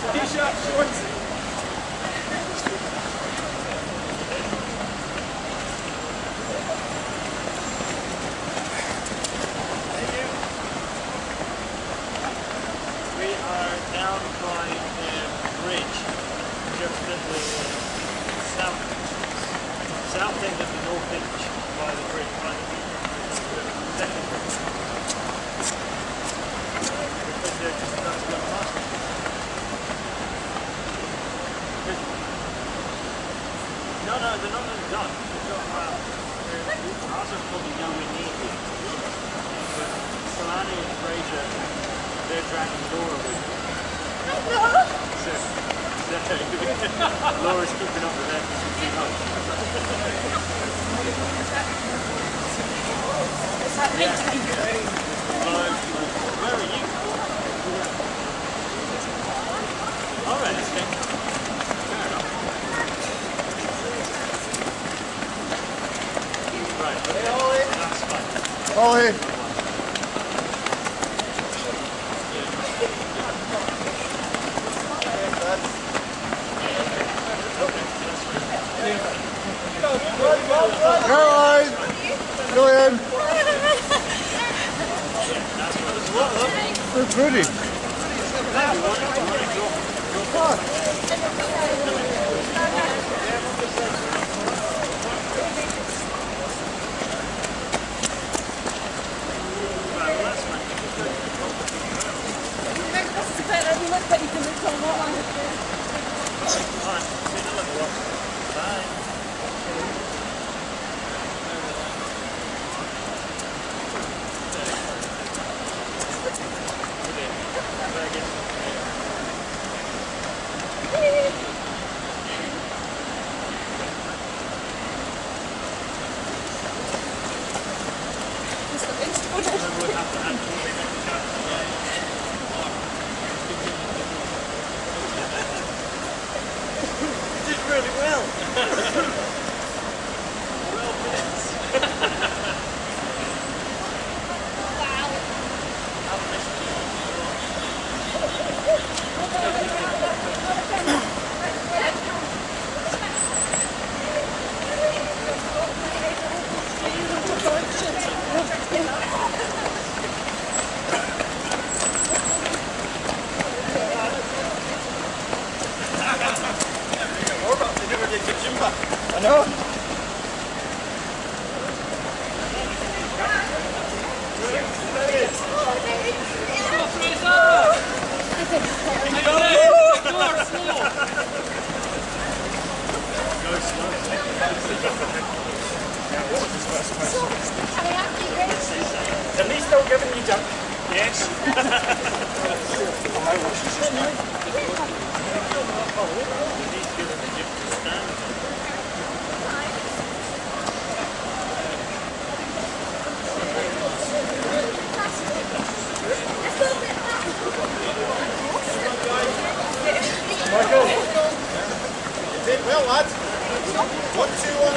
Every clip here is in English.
T-shirt, shorts. We are down by the bridge, just at the south end of the north edge by the bridge, by the second bridge. Because they're just about to go past it. No, they're not done. They've got ours are probably nowhere near here. But Solani and Fraser, they're dragging Laura with them. So Laura's keeping up with them too much. Where are you? Alright, okay. Fair enough. Right, that's fine. Ollie! Caroline! Go in! They're pretty. Did really well. Well bits. I know. At least still giving you junk. Yes. Michael! You did well, lads. 1, 2, 1.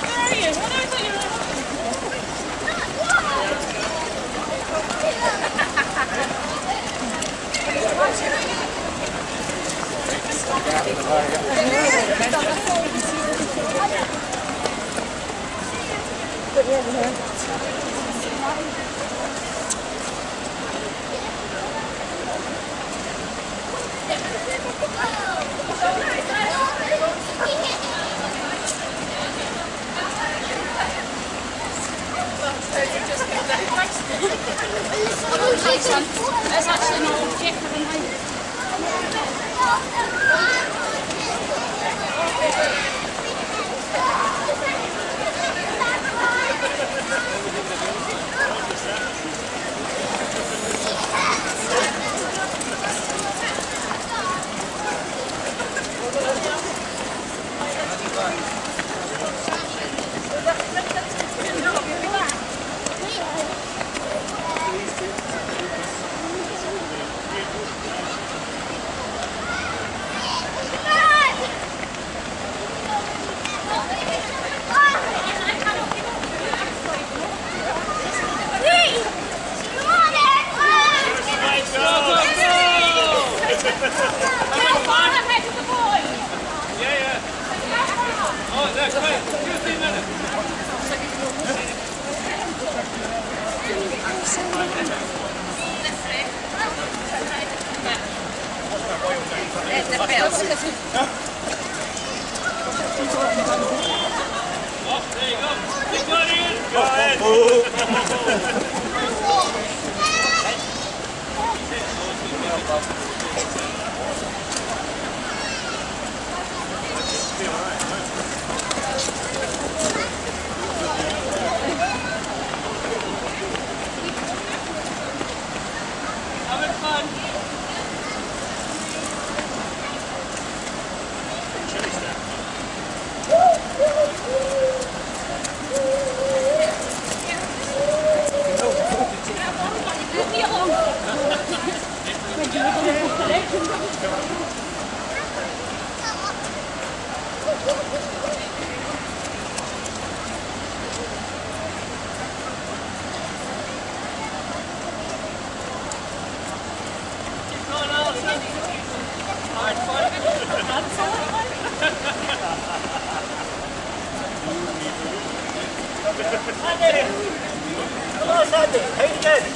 Where are you? What are you? put you over here. That's actually not objective in life. Hello, Sandy. How you doing?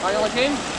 Are you on, Jim?